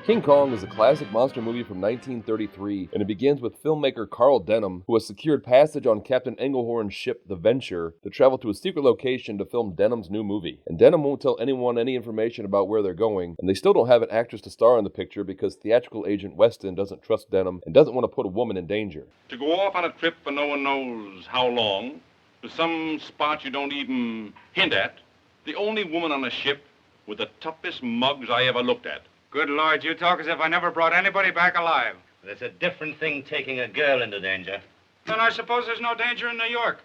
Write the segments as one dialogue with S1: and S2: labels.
S1: King Kong is a classic monster movie from 1933, and it begins with filmmaker Carl Denham, who has secured passage on Captain Engelhorn's ship, the Venture, to travel to a secret location to film Denham's new movie. And Denham won't tell anyone any information about where they're going, and they still don't have an actress to star in the picture because theatrical agent Weston doesn't trust Denham and doesn't want to put a woman in danger.
S2: To go off on a trip for no one knows how long, to some spot you don't even hint at, the only woman on a ship with the toughest mugs I ever looked at.
S3: Good Lord, you talk as if I never brought anybody back alive.
S4: There's a different thing taking a girl into danger.
S3: Then I suppose there's no danger in New York.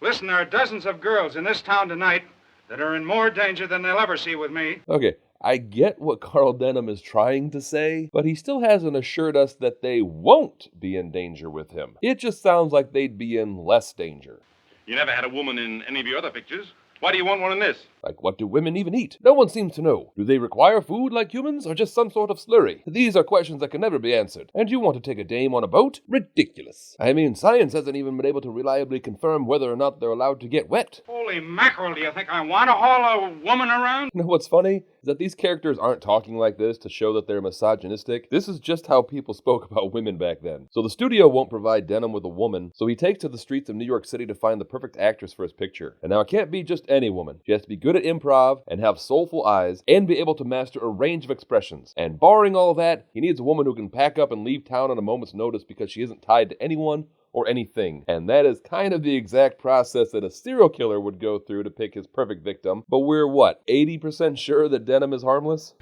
S3: Listen, there are dozens of girls in this town tonight that are in more danger than they'll ever see with me.
S1: Okay, I get what Carl Denham is trying to say, but he still hasn't assured us that they won't be in danger with him. It just sounds like they'd be in less danger.
S2: You never had a woman in any of your other pictures. Why do you want one in this?
S1: Like, what do women even eat? No one seems to know. Do they require food like humans, or just some sort of slurry? These are questions that can never be answered. And you want to take a dame on a boat? Ridiculous. I mean, science hasn't even been able to reliably confirm whether or not they're allowed to get wet.
S3: Holy mackerel, do you think I want to haul a woman around?
S1: You know what's funny? Is that these characters aren't talking like this to show that they're misogynistic. This is just how people spoke about women back then. So the studio won't provide Denham with a woman, so he takes to the streets of New York City to find the perfect actress for his picture. And now it can't be just any woman. She has to be good at improv and have soulful eyes and be able to master a range of expressions. And barring all of that, he needs a woman who can pack up and leave town on a moment's notice because she isn't tied to anyone or anything. And that is kind of the exact process that a serial killer would go through to pick his perfect victim. But we're, 80% sure that Denham is harmless?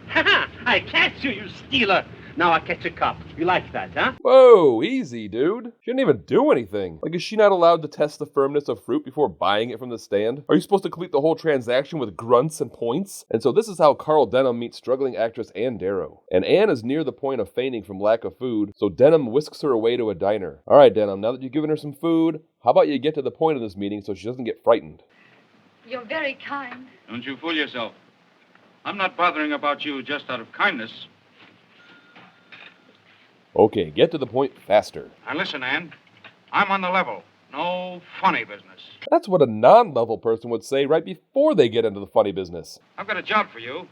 S4: Ha-ha! I catch you, you stealer! Now I catch a cop. You like that, huh?
S1: Whoa, easy, dude. She didn't even do anything. Like, is she not allowed to test the firmness of fruit before buying it from the stand? Are you supposed to complete the whole transaction with grunts and points? And so this is how Carl Denham meets struggling actress Ann Darrow. And Ann is near the point of fainting from lack of food, so Denham whisks her away to a diner. All right, Denham, now that you've given her some food, how about you get to the point of this meeting so she doesn't get frightened?
S5: You're very kind.
S3: Don't you fool yourself. I'm not bothering about you just out of kindness.
S1: Okay, get to the point faster.
S3: Now listen, Ann. I'm on the level. No funny business.
S1: That's what a non-level person would say right before they get into the funny business.
S3: I've got a job for you.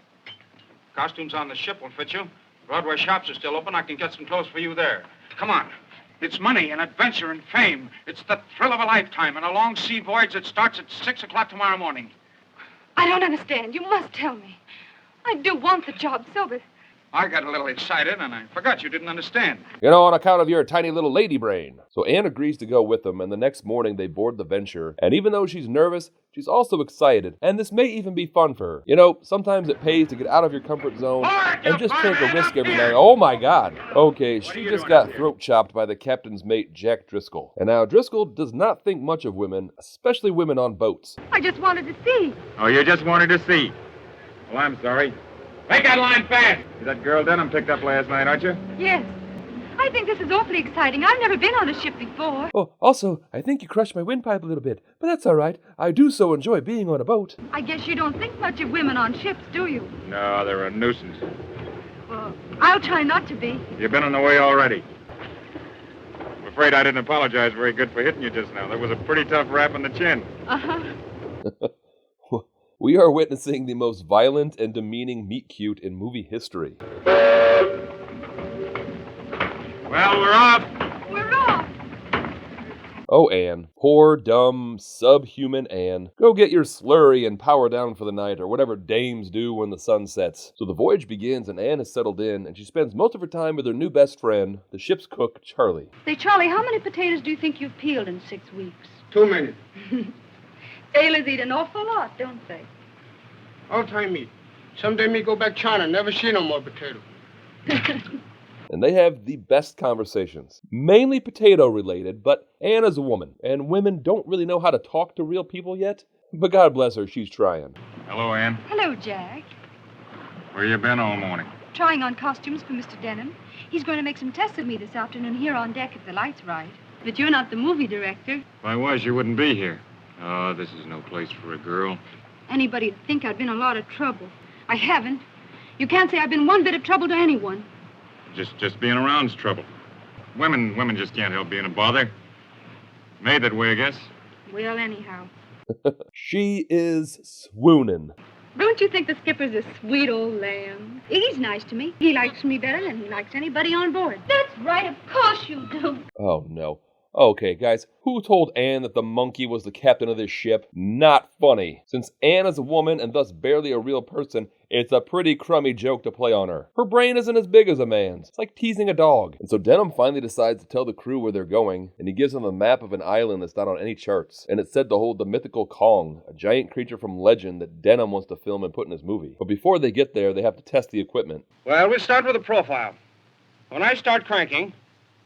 S3: Costumes on the ship will fit you. Broadway shops are still open. I can get some clothes for you there. Come on. It's money and adventure and fame. It's the thrill of a lifetime and a long sea voyage that starts at 6 o'clock tomorrow morning.
S5: I don't understand. You must tell me. I do want the job so, but...
S3: I got a little excited, and I forgot you didn't understand.
S1: You know, on account of your tiny little lady brain. So Anne agrees to go with them, and the next morning they board the Venture. And even though she's nervous, she's also excited. And this may even be fun for her. You know, sometimes it pays to get out of your comfort zone and just take a risk every now. Oh my God. Okay, she just got throat chopped by the captain's mate, Jack Driscoll. And now Driscoll does not think much of women, especially women on boats.
S5: I just wanted to see.
S3: Oh, you just wanted to see? Well, I'm sorry. Make that line fast! You're that girl Denham picked up last night, aren't you?
S5: Yes. I think this is awfully exciting. I've never been on a ship before.
S1: Oh, also, I think you crushed my windpipe a little bit, but that's all right. I do so enjoy being on a boat.
S5: I guess you don't think much of women on ships, do you?
S3: No, they're a nuisance.
S5: Well, I'll try not to be.
S3: You've been on the way already. I'm afraid I didn't apologize very good for hitting you just now. That was a pretty tough rap on the chin.
S5: Uh-huh.
S1: We are witnessing the most violent and demeaning meet-cute in movie history.
S3: Well, we're off.
S5: We're off.
S1: Oh, Anne. Poor, dumb, subhuman Anne. Go get your slurry and power down for the night, or whatever dames do when the sun sets. So the voyage begins, and Anne is settled in, and she spends most of her time with her new best friend, the ship's cook, Charlie.
S5: Say, Charlie, how many potatoes do you think you've peeled in 6 weeks?
S6: Too many.
S5: Sailors eat an awful lot, don't they?
S6: All time meat. Someday me go back China, never see no more potato.
S1: And they have the best conversations. Mainly potato-related, but Anne is a woman, and women don't really know how to talk to real people yet. But God bless her, she's trying.
S3: Hello, Ann.
S5: Hello, Jack.
S3: Where you been all morning?
S5: Trying on costumes for Mr. Denham. He's going to make some tests of me this afternoon here on deck if the light's right. But you're not the movie director.
S3: If I was, you wouldn't be here. Oh, this is no place for a girl.
S5: Anybody'd think I'd been a lot of trouble. I haven't. You can't say I've been one bit of trouble to anyone.
S3: Just being around's trouble. Women just can't help being a bother. Made that way, I guess.
S5: Well, anyhow.
S1: She is swooning.
S5: Don't you think the skipper's a sweet old lamb? He's nice to me. He likes me better than he likes anybody on board. That's right, of course you do.
S1: Oh, no. Okay, guys, who told Anne that the monkey was the captain of this ship? Not funny. Since Anne is a woman and thus barely a real person, it's a pretty crummy joke to play on her. Her brain isn't as big as a man's. It's like teasing a dog. And so Denham finally decides to tell the crew where they're going, and he gives them a map of an island that's not on any charts. And it's said to hold the mythical Kong, a giant creature from legend that Denham wants to film and put in his movie. But before they get there, they have to test the equipment.
S3: Well, we'll start with the profile. When I start cranking,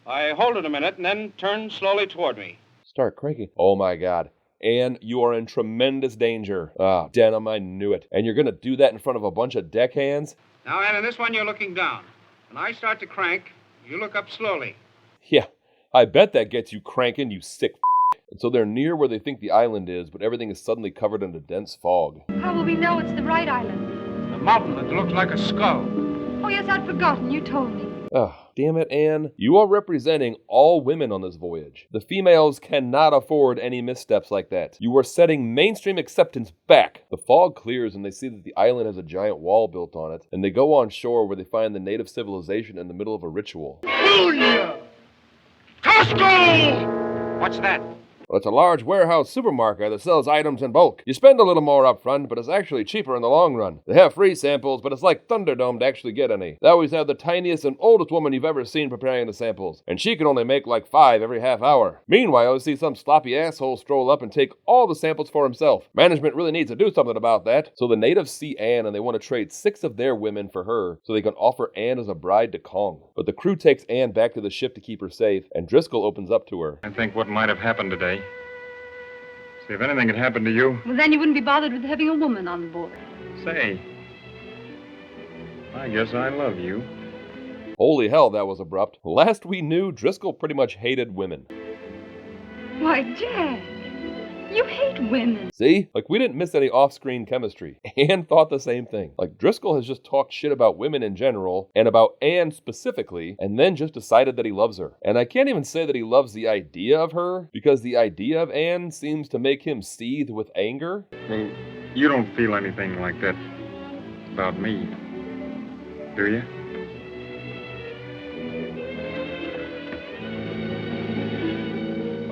S3: I hold it a minute and then turn slowly toward me.
S1: Start cranking. Oh my God. Anne, you are in tremendous danger. Ah, Denham, I knew it. And you're going to do that in front of a bunch of deckhands?
S3: Now, Ann, in this one, you're looking down. When I start to crank, you look up slowly.
S1: Yeah, I bet that gets you cranking, you sick f***. And so they're near where they think the island is, but everything is suddenly covered in a dense fog.
S5: How will we know it's the right island?
S3: The mountain that looks like a skull.
S5: Oh, yes, I'd forgotten. You told me.
S1: Ah, damn it, Anne. You are representing all women on this voyage. The females cannot afford any missteps like that. You are setting mainstream acceptance back. The fog clears and they see that the island has a giant wall built on it, and they go on shore where they find the native civilization in the middle of a ritual.
S3: Julia! Driscoll! What's that?
S1: Well, it's a large warehouse supermarket that sells items in bulk. You spend a little more up front, but it's actually cheaper in the long run. They have free samples, but it's like Thunderdome to actually get any. They always have the tiniest and oldest woman you've ever seen preparing the samples, and she can only make like 5 every half hour. Meanwhile, you see some sloppy asshole stroll up and take all the samples for himself. Management really needs to do something about that. So the natives see Anne and they want to trade 6 of their women for her so they can offer Anne as a bride to Kong. But the crew takes Anne back to the ship to keep her safe, and Driscoll opens up to her.
S7: I think what might have happened today. See, if anything had happened to you...
S5: Well, then you wouldn't be bothered with having a woman on board.
S7: Say, I guess I love you.
S1: Holy hell, that was abrupt. Last we knew, Driscoll pretty much hated women.
S5: Why, Jack, you hate women.
S1: See? Like, we didn't miss any off-screen chemistry. Anne thought the same thing. Like, Driscoll has just talked shit about women in general, and about Anne specifically, and then just decided that he loves her. And I can't even say that he loves the idea of her, because the idea of Anne seems to make him seethe with anger.
S7: Well, you don't feel anything like that about me, do you?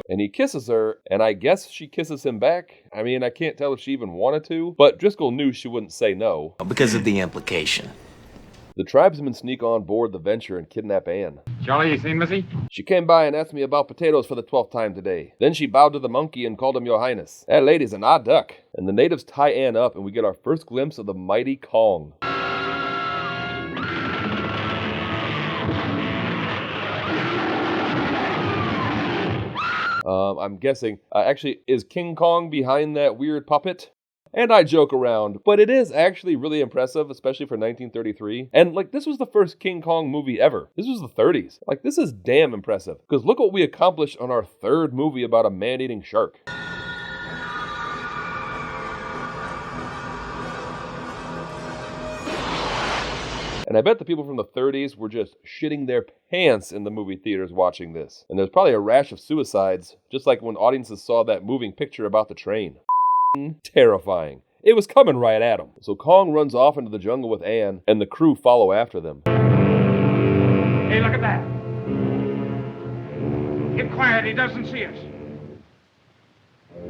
S1: And he kisses her, and I guess she kisses him back. I mean, I can't tell if she even wanted to, but Driscoll knew she wouldn't say no.
S8: Because of the implication.
S1: The tribesmen sneak on board the Venture and kidnap Anne.
S7: Charlie, you seen Missy?
S1: She came by and asked me about potatoes for the 12th time today. Then she bowed to the monkey and called him Your Highness. That lady's an odd duck. And the natives tie Anne up, and we get our first glimpse of the mighty Kong. I'm guessing, actually, is King Kong behind that weird puppet? And I joke around, but it is actually really impressive, especially for 1933. And, like, this was the first King Kong movie ever. This was the 30s. Like, this is damn impressive. Because look what we accomplished on our 3rd movie about a man-eating shark. And I bet the people from the 30s were just shitting their pants in the movie theaters watching this. And there's probably a rash of suicides, just like when audiences saw that moving picture about the train. Terrifying. It was coming right at them. So Kong runs off into the jungle with Anne, and the crew follow after them.
S3: Hey, look at that. Get quiet, he doesn't see us.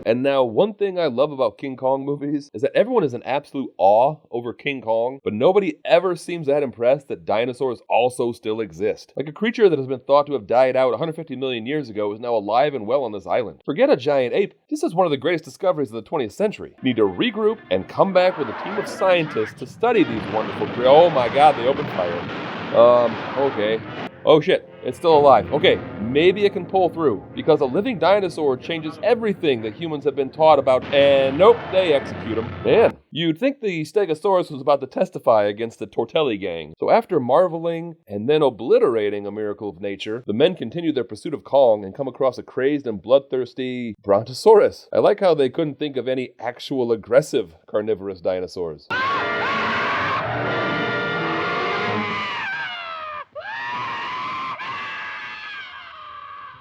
S1: And now, one thing I love about King Kong movies is that everyone is in absolute awe over King Kong, but nobody ever seems that impressed that dinosaurs also still exist. Like, a creature that has been thought to have died out 150 million years ago is now alive and well on this island. Forget a giant ape, this is one of the greatest discoveries of the 20th century. You need to regroup and come back with a team of scientists to study these wonderful creatures. Oh my god, they opened fire. Okay. Oh shit, it's still alive. Okay, maybe it can pull through, because a living dinosaur changes everything that humans have been taught about, and nope, they execute him. Man, you'd think the Stegosaurus was about to testify against the Tortelli gang. So after marveling and then obliterating a miracle of nature, the men continue their pursuit of Kong and come across a crazed and bloodthirsty Brontosaurus. I like how they couldn't think of any actual aggressive carnivorous dinosaurs.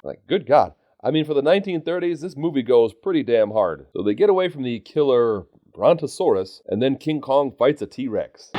S1: Like, good God, I mean, for the 1930s, this movie goes pretty damn hard. So they get away from the killer Brontosaurus, and then King Kong fights a T-Rex.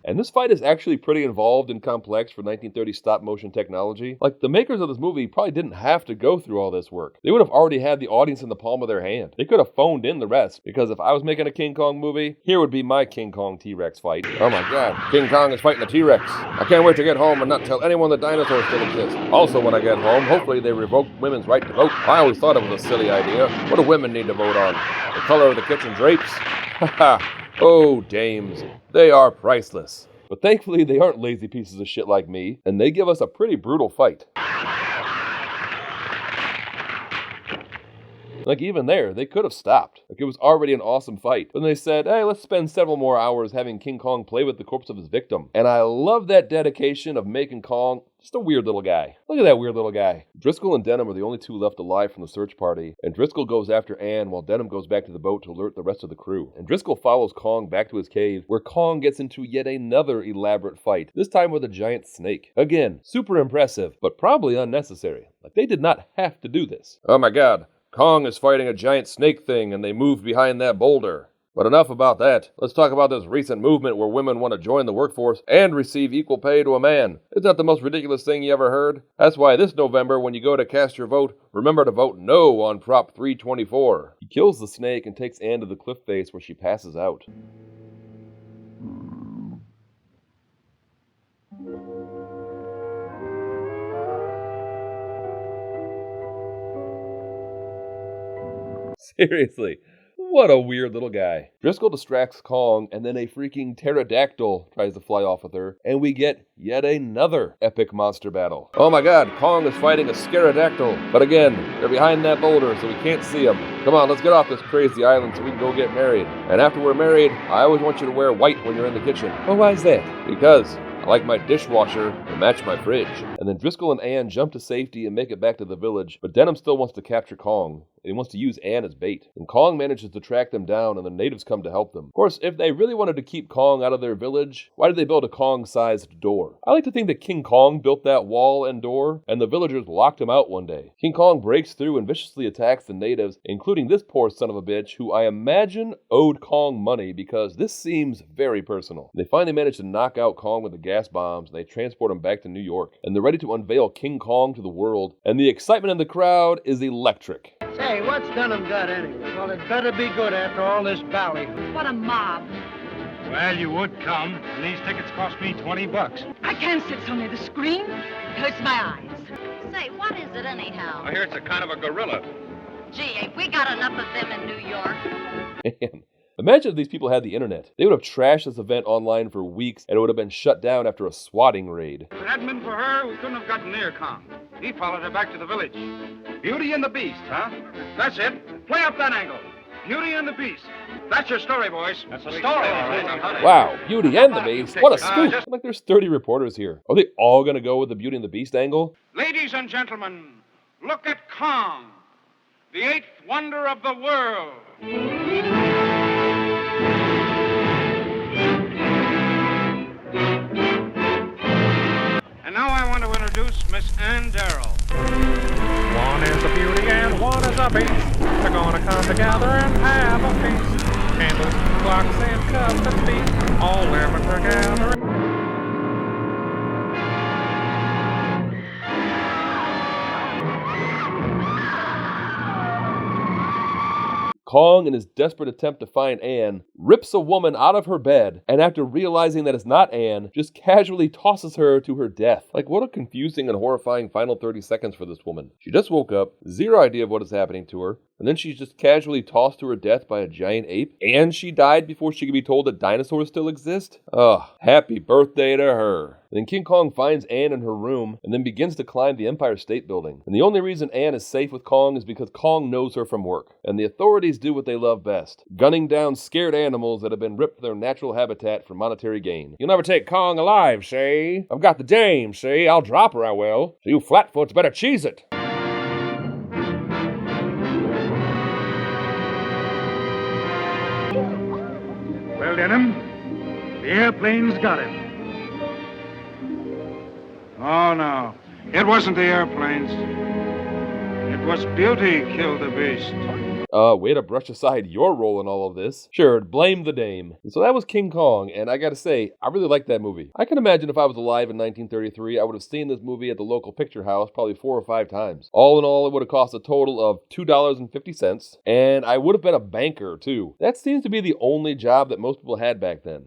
S1: And this fight is actually pretty involved and complex for 1930s stop-motion technology. Like, the makers of this movie probably didn't have to go through all this work. They would have already had the audience in the palm of their hand. They could have phoned in the rest, because if I was making a King Kong movie, here would be my King Kong T-Rex fight. Oh my god, King Kong is fighting a T-Rex. I can't wait to get home and not tell anyone that dinosaurs still exist. Also, when I get home, hopefully they revoke women's right to vote. I always thought it was a silly idea. What do women need to vote on? The color of the kitchen drapes? Haha. Oh, dames. They are priceless. But thankfully, they aren't lazy pieces of shit like me, and they give us a pretty brutal fight. Like, even there, they could have stopped. Like, it was already an awesome fight. But then they said, hey, let's spend several more hours having King Kong play with the corpse of his victim. And I love that dedication of making Kong just a weird little guy. Look at that weird little guy. Driscoll and Denham are the only two left alive from the search party, and Driscoll goes after Anne while Denham goes back to the boat to alert the rest of the crew. And Driscoll follows Kong back to his cave, where Kong gets into yet another elaborate fight, this time with a giant snake. Again, super impressive, but probably unnecessary. Like, they did not have to do this. Oh my god. Kong is fighting a giant snake thing, and they moved behind that boulder. But enough about that. Let's talk about this recent movement where women want to join the workforce and receive equal pay to a man. Isn't that the most ridiculous thing you ever heard? That's why this November, when you go to cast your vote, remember to vote no on Prop 324. He kills the snake and takes Anne to the cliff face where she passes out. Seriously, what a weird little guy. Driscoll distracts Kong, and then a freaking pterodactyl tries to fly off with her, and we get yet another epic monster battle. Oh my god, Kong is fighting a scarodactyl, but again, they're behind that boulder, so we can't see them. Come on, let's get off this crazy island so we can go get married. And after we're married, I always want you to wear white when you're in the kitchen. Oh, why is that? Because I like my dishwasher to match my fridge. And then Driscoll and Anne jump to safety and make it back to the village, but Denham still wants to capture Kong, and he wants to use Anne as bait. And Kong manages to track them down, and the natives come to help them. Of course, if they really wanted to keep Kong out of their village, why did they build a Kong-sized door? I like to think that King Kong built that wall and door, and the villagers locked him out one day. King Kong breaks through and viciously attacks the natives, including this poor son of a bitch, who I imagine owed Kong money because this seems very personal. They finally manage to knock out Kong with the gas bombs, and they transport him back to New York. And they're ready to unveil King Kong to the world, and the excitement in the crowd is electric.
S6: Say, what's Denham got anyway? Well, it better be good after all this ballyhoo.
S5: What a mob.
S3: Well, you would come, and these tickets cost me $20.
S5: I can't sit so near the screen. It hurts my eyes.
S8: Say, what is it anyhow?
S2: I hear it's a kind of a gorilla.
S8: Gee, ain't we got enough of them in New York?
S1: Man. Imagine if these people had the internet. They would have trashed this event online for weeks, and it would have been shut down after a swatting raid.
S3: If it hadn't been for her, we couldn't have gotten near Kong. He followed her back to the village. Beauty and the Beast, huh? That's it. Play up that angle. Beauty and the Beast. That's your story, boys. That's a story.
S1: Wow, Beauty and the Beast. What a scoop. Like there's 30 reporters here. Are they all going to go with the Beauty and the Beast angle?
S3: Ladies and gentlemen, look at Kong, the eighth wonder of the world. And now I want to introduce Miss Ann Darrell.
S9: One is a beauty and one is a beast. They're gonna come together and have a feast. Candles, clocks, and cups and feet, all women together.
S1: Kong, in his desperate attempt to find Anne, rips a woman out of her bed, and after realizing that it's not Anne, just casually tosses her to her death. Like, what a confusing and horrifying final 30 seconds for this woman. She just woke up, zero idea of what is happening to her, and then she's just casually tossed to her death by a giant ape, and she died before she could be told that dinosaurs still exist? Ugh, happy birthday to her. Then King Kong finds Anne in her room and then begins to climb the Empire State Building. And the only reason Anne is safe with Kong is because Kong knows her from work. And the authorities do what they love best, gunning down scared animals that have been ripped from their natural habitat for monetary gain. You'll never take Kong alive, see? I've got the dame, see? I'll drop her, I will. So you flatfoots better cheese it.
S7: Denham. The airplane's got him.
S3: Oh, no. It wasn't the airplanes. It was beauty killed the beast.
S1: Way to brush aside your role in all of this. Sure, blame the dame. So that was King Kong, and I gotta say, I really like that movie. I can imagine if I was alive in 1933, I would have seen this movie at the local picture house probably 4 or 5 times. All in all, it would have cost a total of $2.50, and I would have been a banker, too. That seems to be the only job that most people had back then.